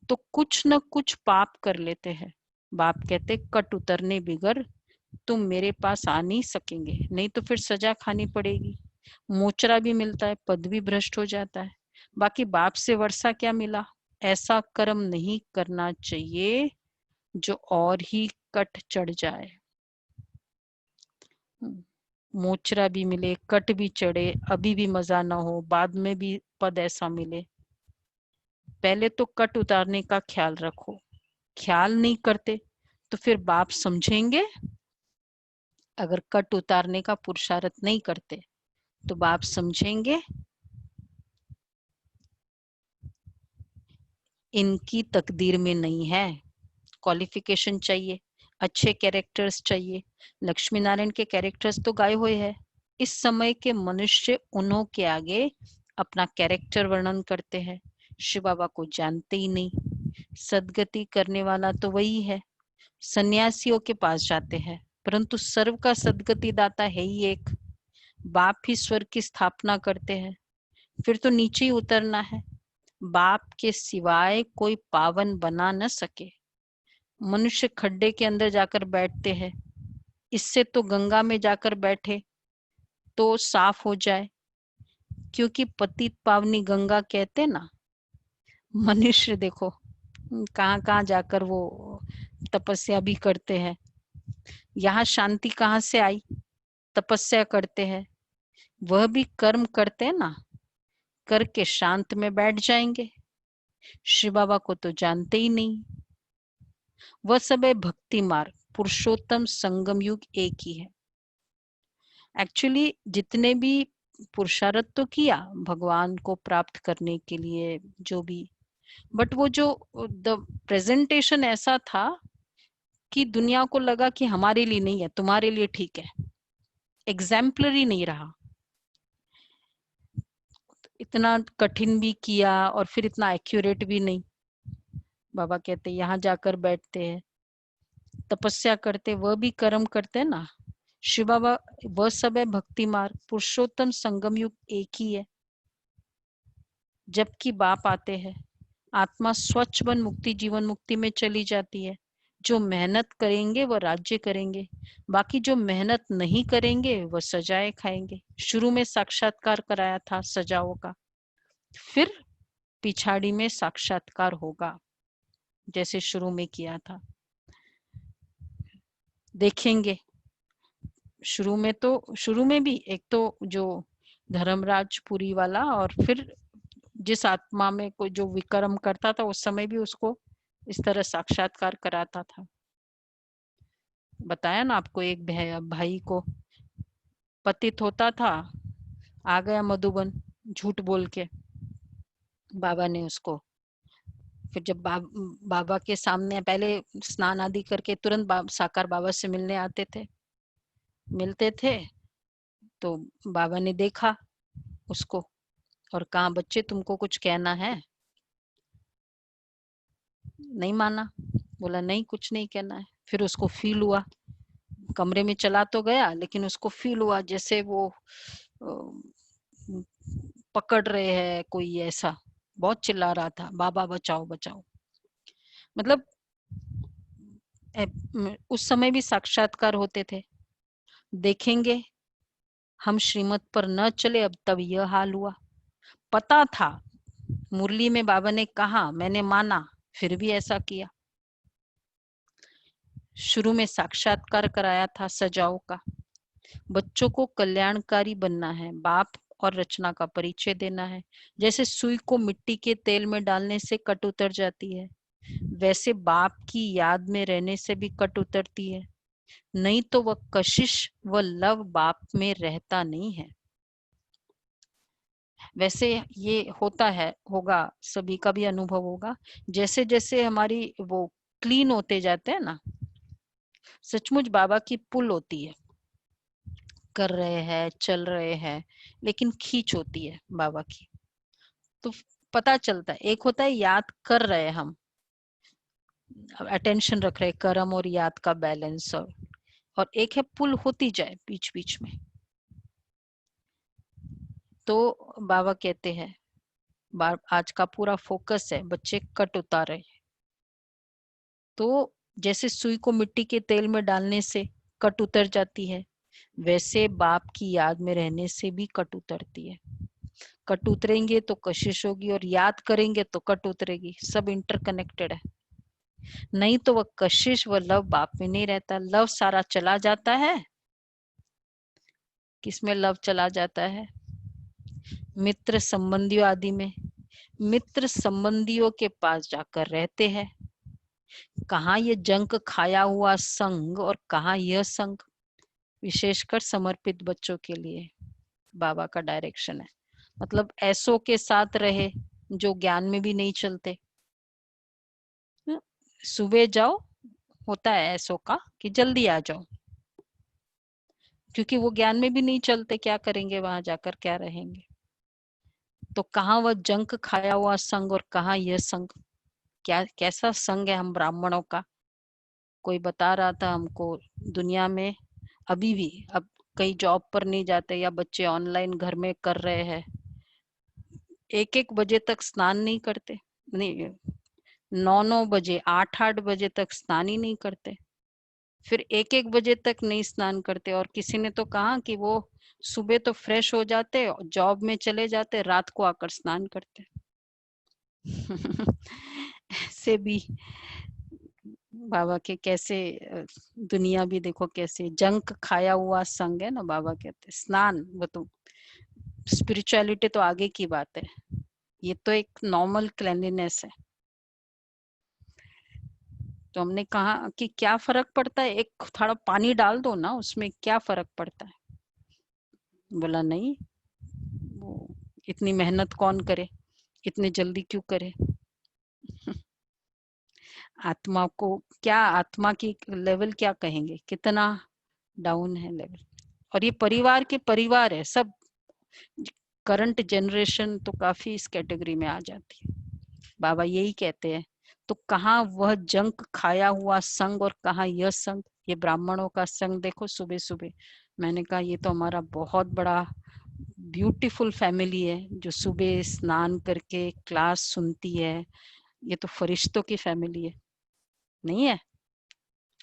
तो कुछ न कुछ पाप कर लेते हैं। बाप कहते कट उतरने बिगर तुम मेरे पास आ नहीं सकेंगे, नहीं तो फिर सजा खानी पड़ेगी। मोचरा भी मिलता है, पद भी भ्रष्ट हो जाता है। बाकी बाप से वर्षा क्या मिला? ऐसा कर्म नहीं करना चाहिए जो और ही कट चढ़ जाए। मोचरा भी मिले, कट भी चढ़े, अभी भी मजा ना हो, बाद में भी पद ऐसा मिले। पहले तो कट उतारने का ख्याल रखो, ख्याल नहीं करते तो फिर बाप समझेंगे। अगर कट उतारने का पुरुषार्थ नहीं करते तो बाप समझेंगे इनकी तकदीर में नहीं है। क्वालिफिकेशन चाहिए, अच्छे कैरेक्टर्स चाहिए। लक्ष्मी नारायण के कैरेक्टर्स तो गाए हुए हैं, इस समय के मनुष्य उन्हों के आगे अपना कैरेक्टर वर्णन करते हैं, शिव बाबा को जानते ही नहीं। सदगति करने वाला तो वही है, सन्यासियों के पास जाते हैं, परंतु सर्व का सदगति दाता है ही एक, बाप ही स्वर्ग की स्थापना करते हैं, फिर तो नीचे ही उतरना है। बाप के सिवाय कोई पावन बना न सके। मनुष्य खड्डे के अंदर जाकर बैठते हैं, इससे तो गंगा में जाकर बैठे तो साफ हो जाए, क्योंकि पतित पावनी गंगा कहते ना। मनुष्य देखो कहाँ कहाँ जाकर वो तपस्या भी करते हैं, यहाँ शांति कहाँ से आई? तपस्या करते हैं, वह भी कर्म करते हैं ना, करके शांत में बैठ जाएंगे। शिव बाबा को तो जानते ही नहीं। वह सब है भक्ति मार्ग, पुरुषोत्तम संगम युग एक ही है। एक्चुअली जितने भी पुरुषार्थ तो किया भगवान को प्राप्त करने के लिए जो भी, बट वो जो द प्रेजेंटेशन ऐसा था कि दुनिया को लगा कि हमारे लिए नहीं है, तुम्हारे लिए ठीक है, एग्जाम्पलरी नहीं रहा। इतना कठिन भी किया और फिर इतना एक्यूरेट भी नहीं। बाबा कहते यहाँ जाकर बैठते हैं, तपस्या करते, वह भी कर्म करते हैं ना। शिव बाबा वह सब है भक्ति मार्ग, पुरुषोत्तम संगम युग एक ही है। जबकि बाप आते हैं, आत्मा स्वच्छ बन मुक्ति जीवन मुक्ति में चली जाती है। जो मेहनत करेंगे वह राज्य करेंगे, बाकी जो मेहनत नहीं करेंगे वह सजाएं खाएंगे। शुरू में साक्षात्कार कराया था सजाओं का, फिर पिछाड़ी में साक्षात्कार होगा जैसे शुरू में किया था। देखेंगे। शुरू में भी एक तो जो धर्मराज पुरी वाला, और फिर जिस आत्मा में कोई जो विक्रम करता था उस समय भी उसको इस तरह साक्षात्कार कराता था। बताया ना आपको, एक भाई को पतित होता था, आ गया मधुबन झूठ बोल के, बाबा ने उसको, फिर जब बाबा के सामने पहले स्नान आदि करके तुरंत साकार बाबा से मिलते थे, तो बाबा ने देखा उसको और कहा, बच्चे तुमको कुछ कहना है? नहीं माना, बोला नहीं कुछ नहीं कहना है। फिर उसको फील हुआ, कमरे में चला तो गया लेकिन उसको फील हुआ जैसे वो पकड़ रहे हैं कोई, ऐसा बहुत चिल्ला रहा था, बाबा बचाओ बचाओ। मतलब उस समय भी साक्षात्कार होते थे। देखेंगे हम श्रीमत पर न चले, अब तब यह हाल हुआ। पता था, मुरली में बाबा ने कहा, मैंने माना, फिर भी ऐसा किया। शुरू में साक्षात्कार कराया था सजाओ का, बच्चों को कल्याणकारी बनना है, बाप और रचना का परिचय देना है। जैसे सुई को मिट्टी के तेल में डालने से कट उतर जाती है, वैसे बाप की याद में रहने से भी कट उतरती है, नहीं तो वह कशिश व लव बाप में रहता नहीं है। वैसे ये होगा, सभी का भी अनुभव होगा, जैसे जैसे हमारी वो क्लीन होते जाते हैं ना, सचमुच बाबा की पुल होती है, कर रहे हैं चल रहे हैं, लेकिन खींच होती है बाबा की, तो पता चलता है। एक होता है याद कर रहे हैं हम, अटेंशन रख रहे, कर्म और याद का बैलेंस, और एक है पुल होती जाए बीच बीच में। तो बाबा कहते हैं आज का पूरा फोकस है बच्चे कट उतारे। तो जैसे सुई को मिट्टी के तेल में डालने से कट उतर जाती है, वैसे बाप की याद में रहने से भी कट उतरती है। कट उतरेंगे तो कशिश होगी, और याद करेंगे तो कट उतरेगी, सब इंटरकनेक्टेड है। नहीं तो वह कशिश व लव बाप में नहीं रहता। लव सारा चला जाता है, किसमें लव चला जाता है? मित्र संबंधियों आदि में। मित्र संबंधियों के पास जाकर रहते हैं। कहाँ ये जंक खाया हुआ संग और कहाँ यह संग, विशेषकर समर्पित बच्चों के लिए बाबा का डायरेक्शन है। मतलब ऐसों के साथ रहे जो ज्ञान में भी नहीं चलते। सुबह जाओ, होता है ऐसों का कि जल्दी आ जाओ, क्योंकि वो ज्ञान में भी नहीं चलते, क्या करेंगे वहां जाकर, क्या रहेंगे। तो कहाँ वह जंक खाया हुआ संग और कहाँ यह संग, क्या कैसा संग है हम ब्राह्मणों का। कोई बता रहा था हमको, दुनिया में अभी भी, अब कई जॉब पर नहीं जाते या बच्चे ऑनलाइन घर में कर रहे हैं, 1-1 बजे तक स्नान नहीं करते, नहीं 9-9 बजे 8-8 बजे तक स्नान ही नहीं करते, फिर 1-1 बजे तक नहीं स्नान करते। और किसी ने तो कहा कि वो सुबह तो फ्रेश हो जाते, जॉब में चले जाते, रात को आकर स्नान करते। ऐसे भी बाबा के कैसे दुनिया भी देखो कैसे जंक खाया हुआ संग है ना। बाबा कहते स्नान, वो तो स्पिरिचुअलिटी तो आगे की बात है, ये तो एक नॉर्मल क्लेanलीनेस है। तो हमने कहा कि क्या फर्क पड़ता है, एक थोड़ा पानी डाल दो ना उसमें, क्या फर्क पड़ता है? बोला नहीं, वो इतनी मेहनत कौन करे, इतने जल्दी क्यों करे। आत्मा को क्या, आत्मा की लेवल क्या कहेंगे, कितना डाउन है लेवल। और ये परिवार के परिवार है सब, करंट जनरेशन तो काफी इस कैटेगरी में आ जाती है। बाबा यही कहते हैं, तो कहाँ वह जंक खाया हुआ संग और कहाँ यह संग। ये ब्राह्मणों का संग देखो सुबह सुबह। मैंने कहा ये तो हमारा बहुत बड़ा ब्यूटीफुल फैमिली है जो सुबह स्नान करके क्लास सुनती है। ये तो फरिश्तों की फैमिली है, नहीं है?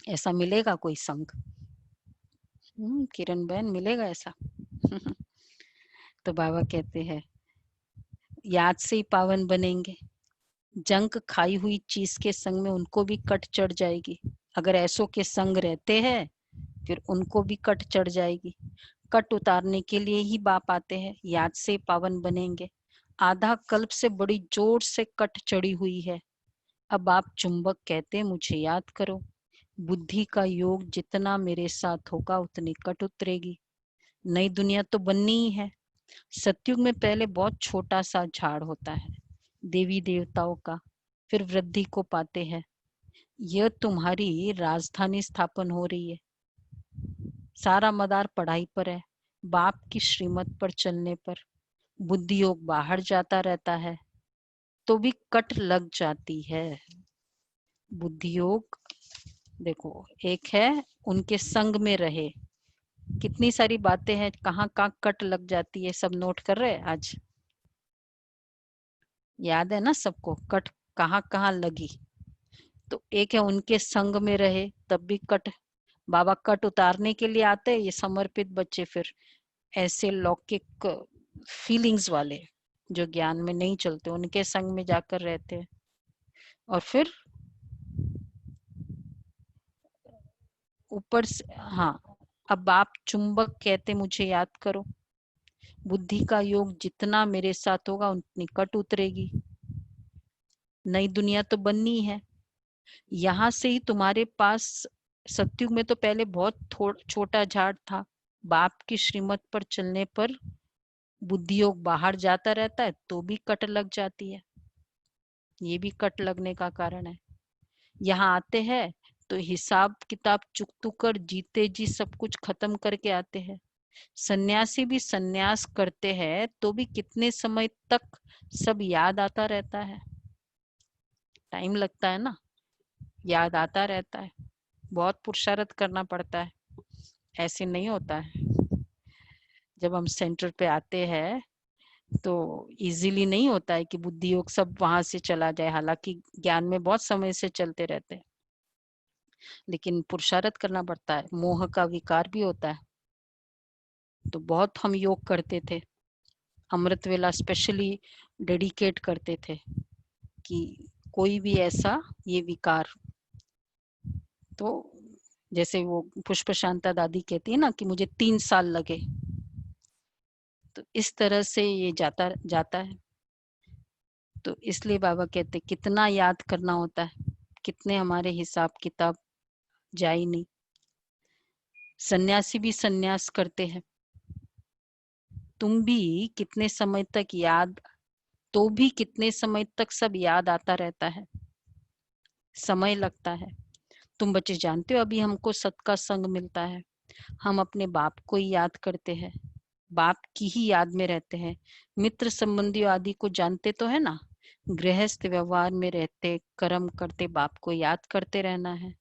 ऐसा मिलेगा कोई संग? किरण बहन, मिलेगा ऐसा? तो बाबा कहते हैं याद से ही पावन बनेंगे। जंक खाई हुई चीज के संग में उनको भी कट चढ़ जाएगी। अगर ऐसों के संग रहते हैं फिर उनको भी कट चढ़ जाएगी। कट उतारने के लिए ही बाप आते हैं, याद से पावन बनेंगे। आधा कल्प से बड़ी जोर से कट चढ़ी हुई है। अब आप चुंबक कहते मुझे याद करो। बुद्धि का योग जितना मेरे साथ होगा उतनी कट उतरेगी। नई दुनिया तो बननी ही है। सतयुग में पहले बहुत छोटा सा झाड़ होता है देवी देवताओं का, फिर वृद्धि को पाते हैं। यह तुम्हारी राजधानी स्थापन हो रही है। सारा मदार पढ़ाई पर है, बाप की श्रीमत पर चलने पर। बुद्धि योग बाहर जाता रहता है तो भी कट लग जाती है। बुद्धि योग देखो, एक है उनके संग में रहे। कितनी सारी बातें हैं, कहाँ कहाँ कट लग जाती है, सब नोट कर रहे हैं आज? याद है ना सबको कट कहाँ कहाँ लगी? तो एक है उनके संग में रहे, तब भी कट। बाबा कट उतारने के लिए आते हैं। ये समर्पित बच्चे फिर ऐसे लौकिक फीलिंग्स वाले जो ज्ञान में नहीं चलते, उनके संग में जाकर रहते हैं। और फिर ऊपर से हाँ, अब आप चुंबक कहते मुझे याद करो। बुद्धि का योग जितना मेरे साथ होगा उतनी कट उतरेगी। नई दुनिया तो बननी है। यहाँ से ही तुम्हारे पास सतयुग में तो पहले बहुत छोटा झाड़ था। बाप की श्रीमत पर चलने पर बुद्धि योग बाहर जाता रहता है तो भी कट लग जाती है। ये भी कट लगने का कारण है। यहाँ आते हैं तो हिसाब किताब चुकतू कर जीते जी सब कुछ खत्म करके आते हैं। सन्यासी भी सन्यास करते हैं तो भी कितने समय तक सब याद आता रहता है। टाइम लगता है ना, याद आता रहता है। बहुत पुरुषार्थ करना पड़ता है, ऐसे नहीं होता है। जब हम सेंटर पे आते हैं तो इजीली नहीं होता है कि बुद्धि योग सब वहां से चला जाए। हालांकि ज्ञान में बहुत समय से चलते रहते हैं, लेकिन पुरुषार्थ करना पड़ता है। मोह का विकार भी होता है। तो बहुत हम योग करते थे, अमृत वेला स्पेशली डेडिकेट करते थे कि कोई भी ऐसा ये विकार, तो जैसे वो पुष्प शांता दादी कहती है ना कि मुझे 3 साल लगे, तो इस तरह से ये जाता है। तो इसलिए बाबा कहते कितना याद करना होता है, कितने हमारे हिसाब किताब जाए नहीं। सन्यासी भी सन्यास करते हैं, तुम भी कितने समय तक याद, तो भी कितने समय तक सब याद आता रहता है। समय लगता है। तुम बच्चे जानते हो अभी हमको सत का संग मिलता है, हम अपने बाप को ही याद करते हैं, बाप की ही याद में रहते हैं। मित्र संबंधी आदि को जानते तो है ना। गृहस्थ व्यवहार में रहते कर्म करते बाप को याद करते रहना है।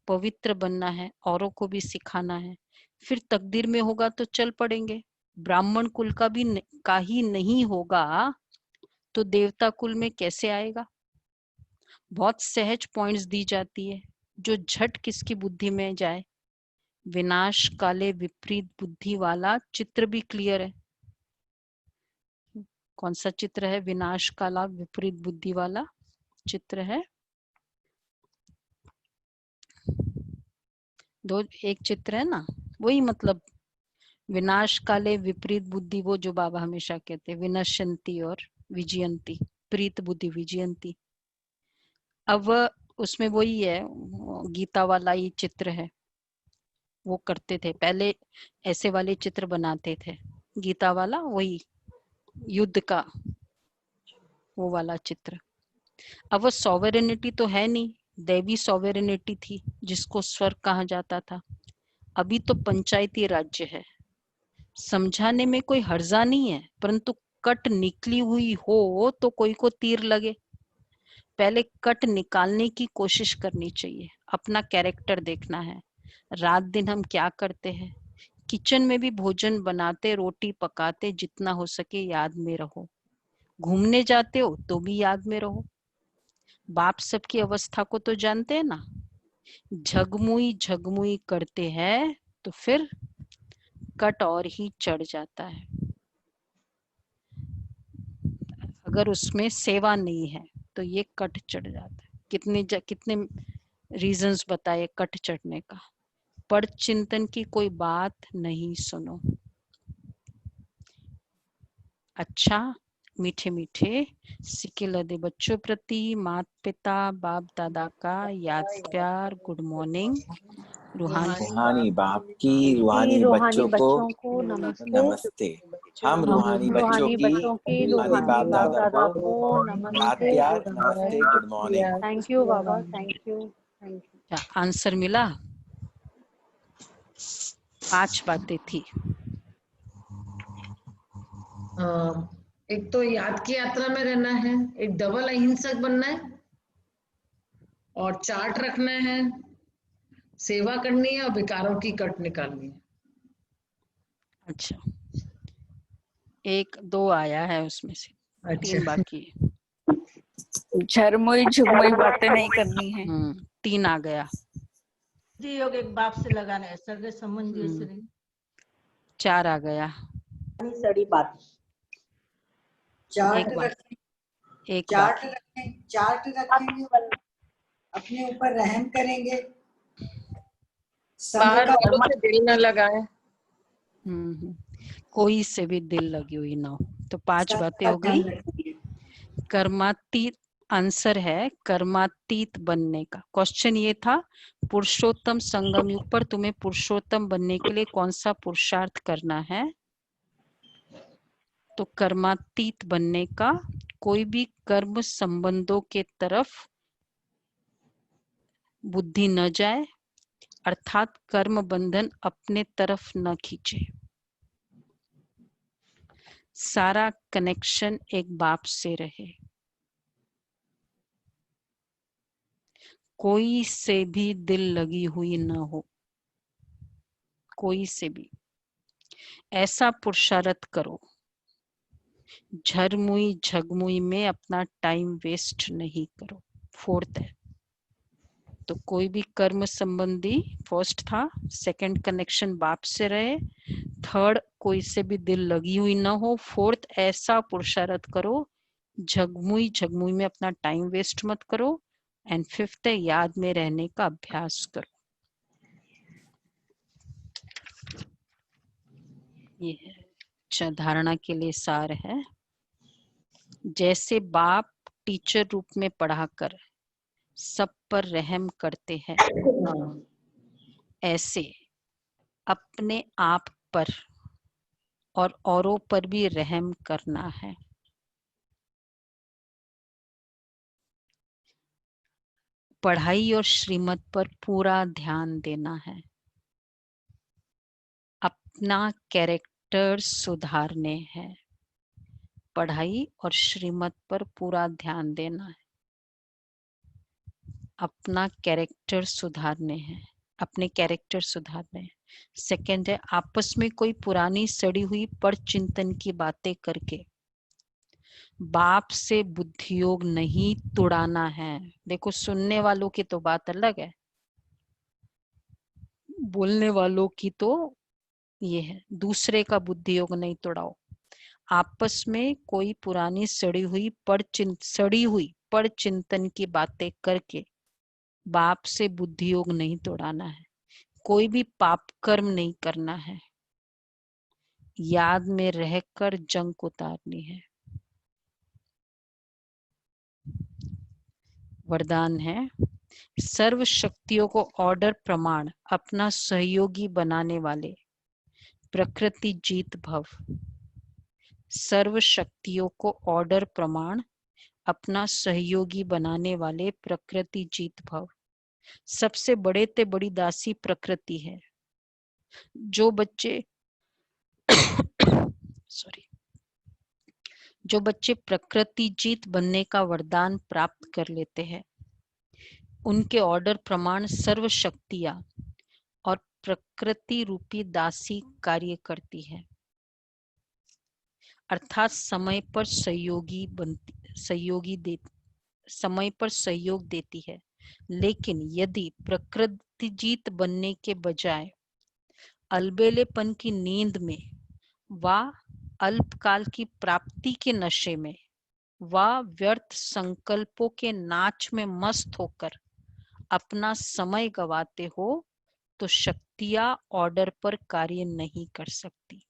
पवित्र बनना है, औरों को भी सिखाना है। फिर तकदीर में होगा तो चल पड़ेंगे। ब्राह्मण कुल का भी का ही नहीं होगा तो देवता कुल में कैसे आएगा? बहुत सहज पॉइंट्स दी जाती है जो झट किसकी बुद्धि में जाए। विनाश काले विपरीत बुद्धि वाला चित्र भी क्लियर है। कौन सा चित्र है? विनाश काला विपरीत बुद्धि वाला चित्र है। एक चित्र है ना, वही मतलब विनाश काले विपरीत बुद्धि, वो जो बाबा हमेशा कहते हैं विनश्यंती और विजयंती, प्रीत बुद्धि विजयंती। अब उसमें वही है, गीता वाला ही चित्र है। वो करते थे पहले, ऐसे वाले चित्र बनाते थे। गीता वाला वही युद्ध का वो वाला चित्र। अब वो सॉवरेनिटी तो है नहीं, दैवी सॉवरेनिटी थी जिसको स्वर्ग कहा जाता था। अभी तो पंचायती राज्य है। समझाने में कोई हर्जा नहीं है, परंतु कट निकली हुई हो तो कोई को तीर लगे। पहले कट निकालने की कोशिश करनी चाहिए। अपना कैरेक्टर देखना है। रात दिन हम क्या करते हैं, किचन में भी भोजन बनाते, रोटी पकाते, जितना हो सके याद में रहो। घूमने जाते हो तो भी याद में रहो। बाप सबकी अवस्था को तो जानते हैं ना। झगमुई झगमुई करते हैं तो फिर कट और ही चढ़ जाता है। अगर उसमें सेवा नहीं है तो ये कट चढ़ जाता है। कितने रीजंस बताए कट चढ़ने का। पर चिंतन की कोई बात नहीं सुनो। अच्छा, मीठे मीठे सिक्के लदे बच्चों प्रति माता पिता बाप दादा का याद प्यार गुड मॉर्निंग। रूहानी बाप की रूहानी बच्चों को नमस्ते। हम रूहानी बच्चों की रूहानी बाप दादा को याद प्यार नमस्ते good morning. Thank you Baba, thank you, thank you. Answer मिला? 5 बातें थी। एक तो याद की यात्रा में रहना है, एक डबल अहिंसक बनना है, और चार्ट रखना है, सेवा करनी है और विकारों की कट निकालनी है। अच्छा, 1 2 आया है उसमें से, 3 बाकी है। झरमुई झुगमुई बातें नहीं करनी है। 3 आ गया। जी योग एक बाप से लगाना है, सगे संबंधी से नहीं। 4 आ गया। सड़ी बात। चार्ट एक बार रखें, एक चार्ट बाकी। रखें, चार्ट रखेंगे, अपने ऊपर रहम करेंगे, संघ बाहर का वालों से दिल न लगाए। कोई से भी दिल लगी हुई ना हो। तो 5 संघ बातें का हो गई। ध्यान रखेंगे। कर्मातीत आंसर है कर्मातीत बनने का। क्वेश्चन ये था पुरुषोत्तम संगम युग पर तुम्हें पुरुषोत्तम बनने के लिए कौन सा पुरुषार्थ करना है। तो कर्मातीत बनने का, कोई भी कर्म संबंधों के तरफ बुद्धि न जाए, अर्थात कर्म बंधन अपने तरफ न खींचे। सारा कनेक्शन एक बाप से रहे। कोई से भी दिल लगी हुई न हो, कोई से भी। ऐसा पुरुषार्थ करो, झरमुई झगमुई में अपना टाइम वेस्ट नहीं करो। 4th है। तो कोई भी कर्म संबंधी फर्स्ट था, सेकंड कनेक्शन बाप से रहे, 3rd कोई से भी दिल लगी हुई ना हो, 4th ऐसा पुरुषार्थ करो झगमुई झगमुई में अपना टाइम वेस्ट मत करो, एंड 5th है याद में रहने का अभ्यास करो। ये है अच्छा, धारणा के लिए सार है। जैसे बाप टीचर रूप में पढ़ाकर सब पर रहम करते हैं, ऐसे अपने आप पर और औरों पर भी रहम करना है। पढ़ाई और श्रीमत पर पूरा ध्यान देना है। अपना कैरेक्टर सुधारने हैं। पढ़ाई और श्रीमत पर पूरा ध्यान देना है। अपना कैरेक्टर सुधारने हैं, अपने कैरेक्टर सुधारने हैं। सेकंड है आपस में कोई पुरानी सड़ी हुई पर चिंतन की बातें करके बाप से बुद्धि योग नहीं तुड़ाना है। देखो सुनने वालों की तो बात अलग है, बोलने वालों की तो ये है, दूसरे का बुद्धि योग नहीं तोड़ाओ। आपस में कोई पुरानी सड़ी हुई पर चिंतन की बातें करके बाप से बुद्धि योग नहीं तोड़ाना है। कोई भी पाप कर्म नहीं करना है। याद में रहकर जंग उतारनी है। वरदान है सर्व शक्तियों को ऑर्डर प्रमाण अपना सहयोगी बनाने वाले प्रकृति जीत भव। सर्व शक्तियों को ऑर्डर प्रमाण अपना सहयोगी बनाने वाले प्रकृति जीत भव। सबसे बड़े ते बड़ी दासी प्रकृति है। जो बच्चे जो बच्चे प्रकृति जीत बनने का वरदान प्राप्त कर लेते हैं, उनके ऑर्डर प्रमाण सर्व शक्तियां और प्रकृति रूपी दासी कार्य करती है, अर्थात समय पर समय पर सहयोग देती है। लेकिन यदि प्रकृति जीत बनने के बजाय अलबेलेपन की नींद में व अल्पकाल की प्राप्ति के नशे में व व्यर्थ संकल्पों के नाच में मस्त होकर अपना समय गवाते हो, तो शक्तियां ऑर्डर पर कार्य नहीं कर सकती।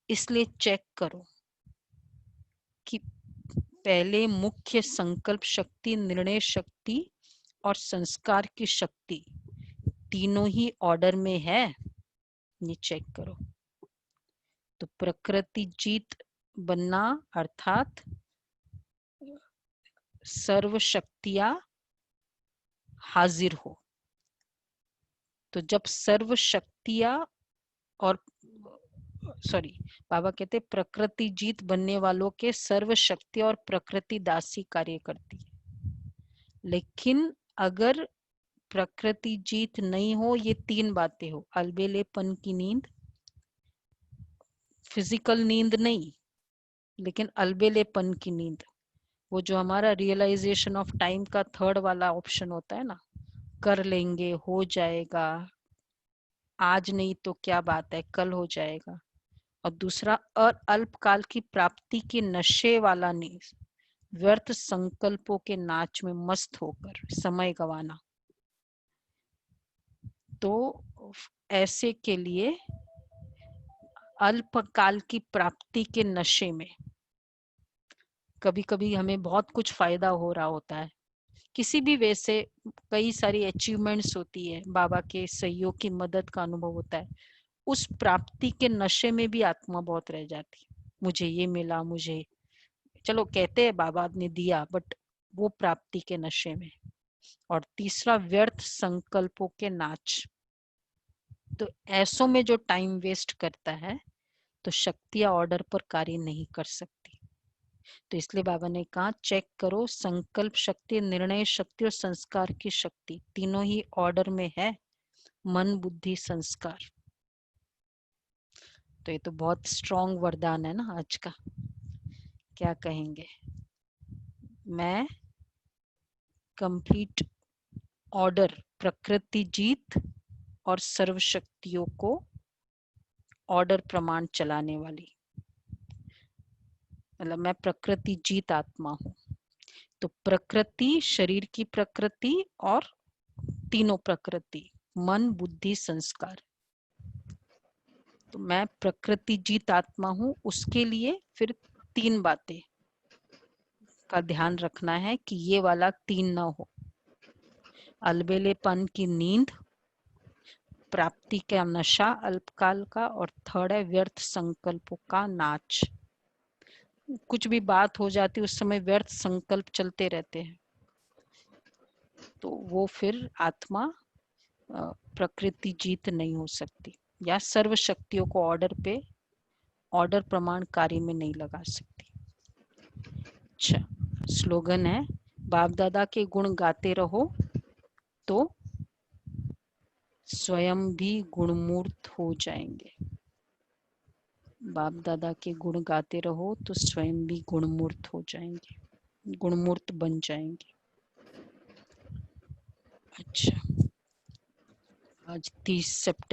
इसलिए चेक करो कि पहले मुख्य संकल्प शक्ति, निर्णय शक्ति और संस्कार की शक्ति तीनों ही ऑर्डर में है, ये चेक करो। तो प्रकृति जीत बनना अर्थात सर्व शक्तियां हाजिर हो। तो जब सर्व शक्तियां और बाबा कहते प्रकृति जीत बनने वालों के सर्व शक्ति और प्रकृति दासी कार्य करती है। लेकिन अगर प्रकृति जीत नहीं हो, ये तीन बातें हो, अलबेलेपन की नींद, फिजिकल नींद नहीं लेकिन अलबेलेपन की नींद, वो जो हमारा रियलाइजेशन ऑफ टाइम का थर्ड वाला ऑप्शन होता है ना, कर लेंगे, हो जाएगा, आज नहीं तो क्या बात है, कल हो जाएगा। और दूसरा अल्पकाल की प्राप्ति के नशे वाला नींद, व्यर्थ संकल्पों के नाच में मस्त होकर समय गंवाना। तो ऐसे के लिए अल्पकाल की प्राप्ति के नशे में कभी कभी हमें बहुत कुछ फायदा हो रहा होता है, किसी भी वे से कई सारी अचीवमेंट्स होती है, बाबा के सहयोग की मदद का अनुभव होता है, उस प्राप्ति के नशे में भी आत्मा बहुत रह जाती है। मुझे ये मिला, मुझे, चलो कहते हैं बाबा ने दिया, बट वो प्राप्ति के नशे में। और तीसरा व्यर्थ संकल्पों के नाच, तो ऐसों में जो टाइम वेस्ट करता है तो शक्तियां ऑर्डर पर कार्य नहीं कर सकती। तो इसलिए बाबा ने कहा चेक करो, संकल्प शक्ति, निर्णय शक्ति और संस्कार की शक्ति तीनों ही ऑर्डर में है, मन बुद्धि संस्कार। तो ये तो बहुत स्ट्रॉन्ग वरदान है ना आज का। क्या कहेंगे? मैं कंप्लीट ऑर्डर, प्रकृति जीत और सर्व शक्तियों को ऑर्डर प्रमाण चलाने वाली, मतलब मैं प्रकृति जीत आत्मा हूँ। तो प्रकृति, शरीर की प्रकृति और तीनों प्रकृति, मन बुद्धि संस्कार, तो मैं प्रकृति जीत आत्मा हूँ। उसके लिए फिर तीन बातें का ध्यान रखना है कि ये वाला तीन ना हो, अलबेलेपन की नींद, प्राप्ति का नशा अल्पकाल का, और थर्ड है व्यर्थ संकल्पों का नाच। कुछ भी बात हो जाती उस समय व्यर्थ संकल्प चलते रहते हैं, तो वो फिर आत्मा प्रकृति जीत नहीं हो सकती, या सर्व शक्तियों को ऑर्डर प्रमाण कार्य में नहीं लगा सकती। अच्छा, स्लोगन है, बाप दादा के गुण गाते रहो तो स्वयं भी गुणमूर्त हो जाएंगे। बाप दादा के गुण गाते रहो तो स्वयं भी गुणमूर्त हो जाएंगे, गुणमूर्त बन जाएंगे। अच्छा, आज 30 सितंबर